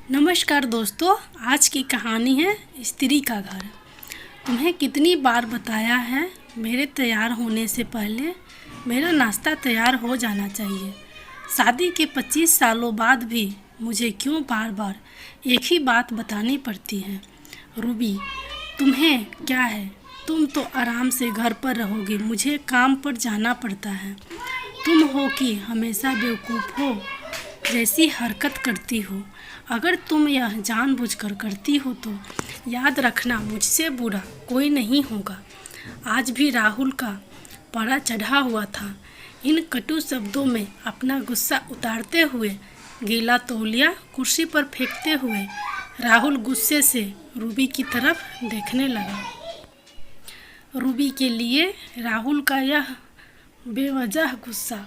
नमस्कार दोस्तों, आज की कहानी है स्त्री का घर। तुम्हें कितनी बार बताया है मेरे तैयार होने से पहले मेरा नाश्ता तैयार हो जाना चाहिए। शादी के 25 सालों बाद भी मुझे क्यों बार बार एक ही बात बतानी पड़ती है। रूबी, तुम्हें क्या है, तुम तो आराम से घर पर रहोगे, मुझे काम पर जाना पड़ता है। तुम हो कि हमेशा बेवकूफ़ हो जैसी हरकत करती हो। अगर तुम यह जानबूझकर करती हो तो याद रखना, मुझसे बुरा कोई नहीं होगा। आज भी राहुल का पारा चढ़ा हुआ था। इन कटु शब्दों में अपना गुस्सा उतारते हुए, गीला तौलिया कुर्सी पर फेंकते हुए राहुल गुस्से से रूबी की तरफ देखने लगा। रूबी के लिए राहुल का यह बेवजह गुस्सा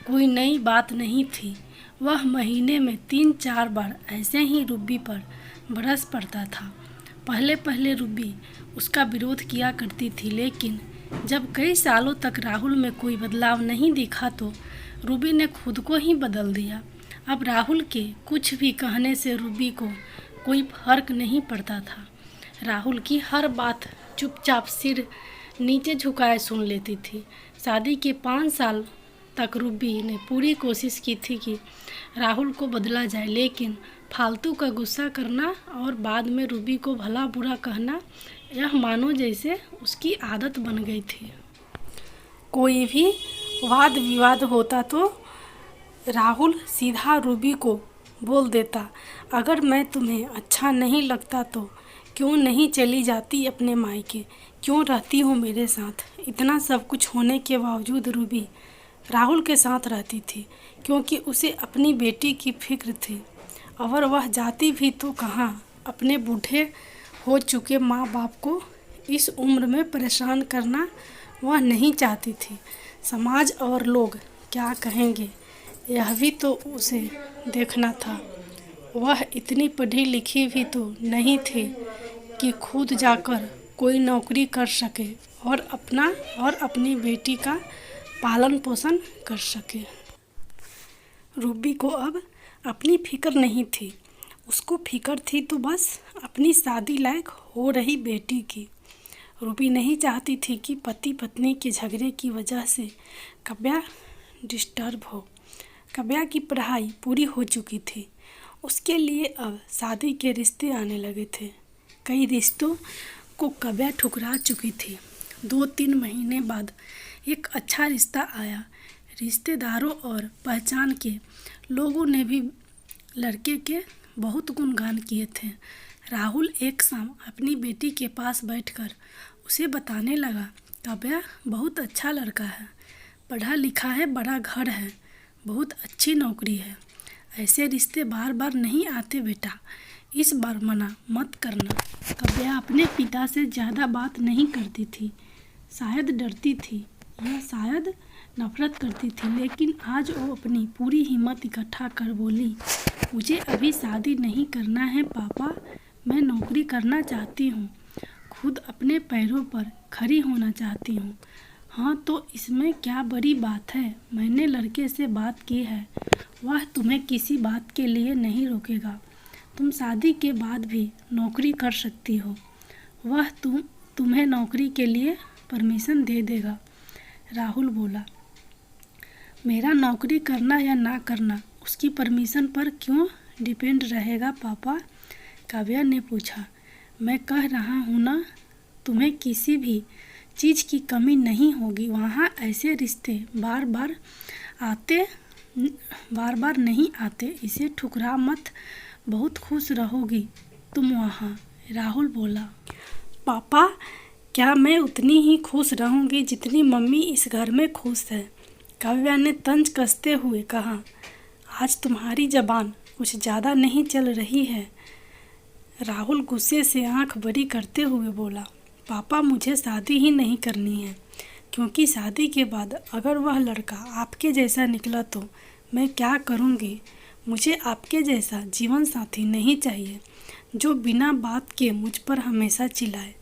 कोई नई बात नहीं थी। वह महीने में 3-4 बार ऐसे ही रूबी पर बरस पड़ता था। पहले पहले रूबी उसका विरोध किया करती थी, लेकिन जब कई सालों तक राहुल में कोई बदलाव नहीं दिखा तो रूबी ने खुद को ही बदल दिया। अब राहुल के कुछ भी कहने से रूबी को कोई फर्क नहीं पड़ता था। राहुल की हर बात चुपचाप सिर नीचे झुकाए सुन लेती थी। शादी के 5 साल तक रूबी ने पूरी कोशिश की थी कि राहुल को बदला जाए, लेकिन फालतू का गुस्सा करना और बाद में रूबी को भला बुरा कहना, यह मानो जैसे उसकी आदत बन गई थी। कोई भी वाद विवाद होता तो राहुल सीधा रूबी को बोल देता, अगर मैं तुम्हें अच्छा नहीं लगता तो क्यों नहीं चली जाती अपने मायके, क्यों रहती हो मेरे साथ। इतना सब कुछ होने के बावजूद रूबी राहुल के साथ रहती थी, क्योंकि उसे अपनी बेटी की फिक्र थी। अगर वह जाती भी तो कहाँ, अपने बूढ़े हो चुके माँ बाप को इस उम्र में परेशान करना वह नहीं चाहती थी। समाज और लोग क्या कहेंगे, यह भी तो उसे देखना था। वह इतनी पढ़ी लिखी भी तो नहीं थी कि खुद जाकर कोई नौकरी कर सके और अपना और अपनी बेटी का पालन पोषण कर सके। रूबी को अब अपनी फिक्र नहीं थी, उसको फिक्र थी तो बस अपनी शादी लायक हो रही बेटी की। रूबी नहीं चाहती थी कि पति पत्नी के झगड़े की वजह से काव्या डिस्टर्ब हो। काव्या की पढ़ाई पूरी हो चुकी थी, उसके लिए अब शादी के रिश्ते आने लगे थे। कई रिश्तों को काव्या ठुकरा चुकी थी। 2-3 महीने बाद एक अच्छा रिश्ता आया। रिश्तेदारों और पहचान के लोगों ने भी लड़के के बहुत गुणगान किए थे। राहुल एक शाम अपनी बेटी के पास बैठकर उसे बताने लगा, काव्या बहुत अच्छा लड़का है, पढ़ा लिखा है, बड़ा घर है, बहुत अच्छी नौकरी है। ऐसे रिश्ते बार बार नहीं आते बेटा, इस बार मना मत करना। काव्या अपने पिता से ज़्यादा बात नहीं करती थी, शायद डरती थी या शायद नफरत करती थी, लेकिन आज वो अपनी पूरी हिम्मत इकट्ठा कर बोली, मुझे अभी शादी नहीं करना है पापा, मैं नौकरी करना चाहती हूँ, खुद अपने पैरों पर खड़ी होना चाहती हूँ। हाँ तो इसमें क्या बड़ी बात है, मैंने लड़के से बात की है, वह तुम्हें किसी बात के लिए नहीं रोकेगा, तुम शादी के बाद भी नौकरी कर सकती हो, वह तुम्हें नौकरी के लिए परमिशन दे देगा। राहुल बोला, मेरा नौकरी करना या ना करना उसकी परमिशन पर क्यों डिपेंड रहेगा पापा? काव्या ने पूछा। मैं कह रहा हूँ ना, तुम्हें किसी भी चीज़ की कमी नहीं होगी। वहाँ ऐसे रिश्ते बार बार नहीं आते, इसे ठुकरा मत, बहुत खुश रहोगी तुम वहाँ। राहुल बोला, पापा क्या मैं उतनी ही खुश रहूँगी जितनी मम्मी इस घर में खुश है? काव्या ने तंज कसते हुए कहा, आज तुम्हारी ज़बान कुछ ज़्यादा नहीं चल रही है। राहुल गुस्से से आंख बड़ी करते हुए बोला, पापा मुझे शादी ही नहीं करनी है, क्योंकि शादी के बाद अगर वह लड़का आपके जैसा निकला तो मैं क्या करूँगी? मुझे आपके जैसा जीवन साथी नहीं चाहिए जो बिना बात के मुझ पर हमेशा चिल्लाए।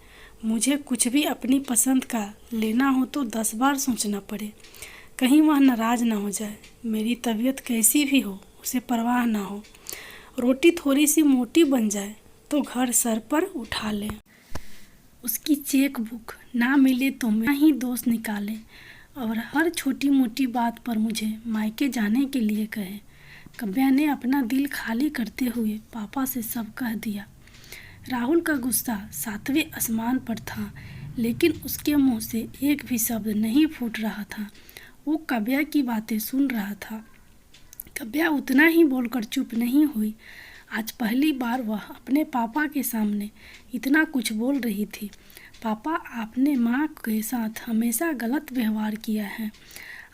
मुझे कुछ भी अपनी पसंद का लेना हो तो 10 बार सोचना पड़े, कहीं वह नाराज़ ना हो जाए। मेरी तबीयत कैसी भी हो उसे परवाह ना हो। रोटी थोड़ी सी मोटी बन जाए तो घर सर पर उठा ले। उसकी चेक बुक ना मिले तो मैं ही दोस्त निकाले और हर छोटी मोटी बात पर मुझे मायके जाने के लिए कहे। काव्या ने अपना दिल खाली करते हुए पापा से सब कह दिया। राहुल का गुस्सा 7वें आसमान पर था, लेकिन उसके मुंह से एक भी शब्द नहीं फूट रहा था। वो काव्या की बातें सुन रहा था। काव्या उतना ही बोलकर चुप नहीं हुई। आज पहली बार वह अपने पापा के सामने इतना कुछ बोल रही थी। पापा, आपने माँ के साथ हमेशा गलत व्यवहार किया है।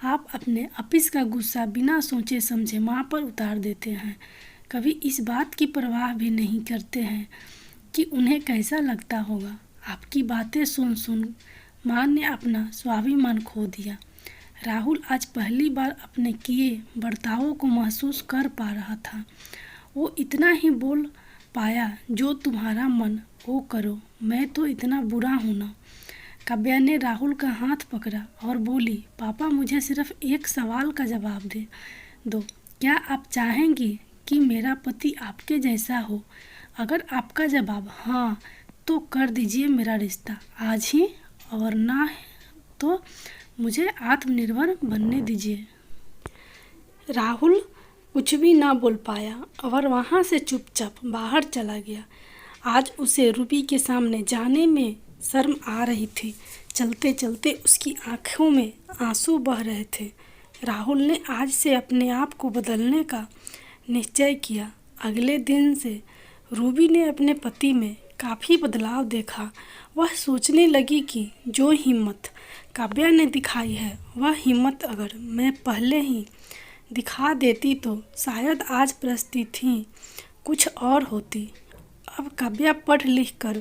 आप अपने ऑफिस का गुस्सा बिना सोचे समझे माँ पर उतार देते हैं। कभी इस बात की परवाह भी नहीं करते हैं कि उन्हें कैसा लगता होगा। आपकी बातें सुन सुन माँ ने अपना स्वाभिमान खो दिया। राहुल आज पहली बार अपने किए बर्तावों को महसूस कर पा रहा था। वो इतना ही बोल पाया, जो तुम्हारा मन वो करो, मैं तो इतना बुरा हूँ ना। काव्या ने राहुल का हाथ पकड़ा और बोली, पापा, मुझे सिर्फ एक सवाल का जवाब दे दो। क्या आप चाहेंगी कि मेरा पति आपके जैसा हो? अगर आपका जवाब हाँ तो कर दीजिए मेरा रिश्ता आज ही, और ना तो मुझे आत्मनिर्भर बनने दीजिए। राहुल कुछ भी ना बोल पाया और वहाँ से चुपचाप बाहर चला गया। आज उसे रूबी के सामने जाने में शर्म आ रही थी। चलते चलते उसकी आंखों में आंसू बह रहे थे। राहुल ने आज से अपने आप को बदलने का निश्चय किया। अगले दिन से रूबी ने अपने पति में काफ़ी बदलाव देखा। वह सोचने लगी कि जो हिम्मत काव्या ने दिखाई है, वह हिम्मत अगर मैं पहले ही दिखा देती तो शायद आज परिस्थिति कुछ और होती। अब काव्या पढ़ लिख कर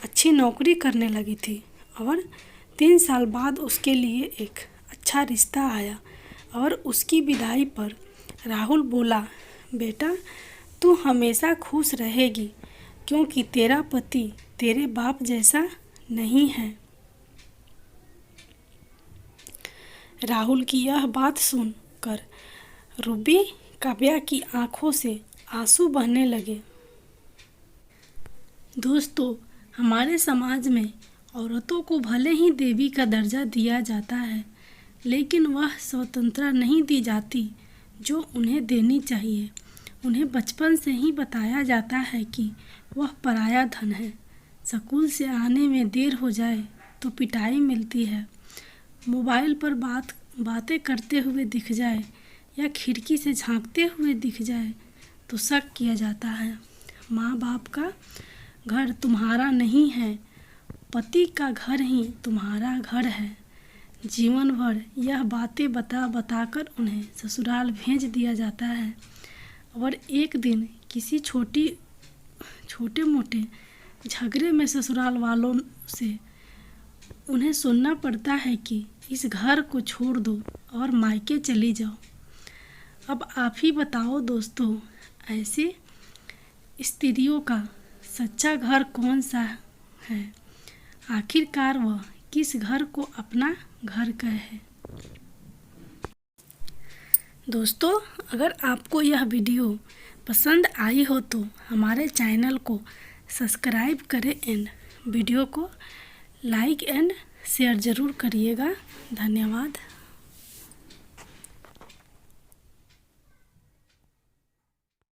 अच्छी नौकरी करने लगी थी और 3 साल बाद उसके लिए एक अच्छा रिश्ता आया। और उसकी विदाई पर राहुल बोला, बेटा, तू हमेशा खुश रहेगी क्योंकि तेरा पति तेरे बाप जैसा नहीं है। राहुल की यह बात सुनकर रूबी काव्या की आंखों से आंसू बहने लगे। दोस्तों, हमारे समाज में औरतों को भले ही देवी का दर्जा दिया जाता है, लेकिन वह स्वतंत्रता नहीं दी जाती जो उन्हें देनी चाहिए। उन्हें बचपन से ही बताया जाता है कि वह पराया धन है। स्कूल से आने में देर हो जाए तो पिटाई मिलती है। मोबाइल पर बातें करते हुए दिख जाए या खिड़की से झांकते हुए दिख जाए तो शक किया जाता है। माँ बाप का घर तुम्हारा नहीं है, पति का घर ही तुम्हारा घर है। जीवन भर यह बातें बताकर उन्हें ससुराल भेज दिया जाता है और एक दिन किसी छोटे मोटे झगड़े में ससुराल वालों से उन्हें सुनना पड़ता है कि इस घर को छोड़ दो और मायके चली जाओ। अब आप ही बताओ दोस्तों, ऐसे स्त्रियों का सच्चा घर कौन सा है? आखिरकार वह किस घर को अपना घर कहे? दोस्तों, अगर आपको यह वीडियो पसंद आई हो तो हमारे चैनल को सब्सक्राइब करें एंड वीडियो को लाइक एंड शेयर ज़रूर करिएगा। धन्यवाद।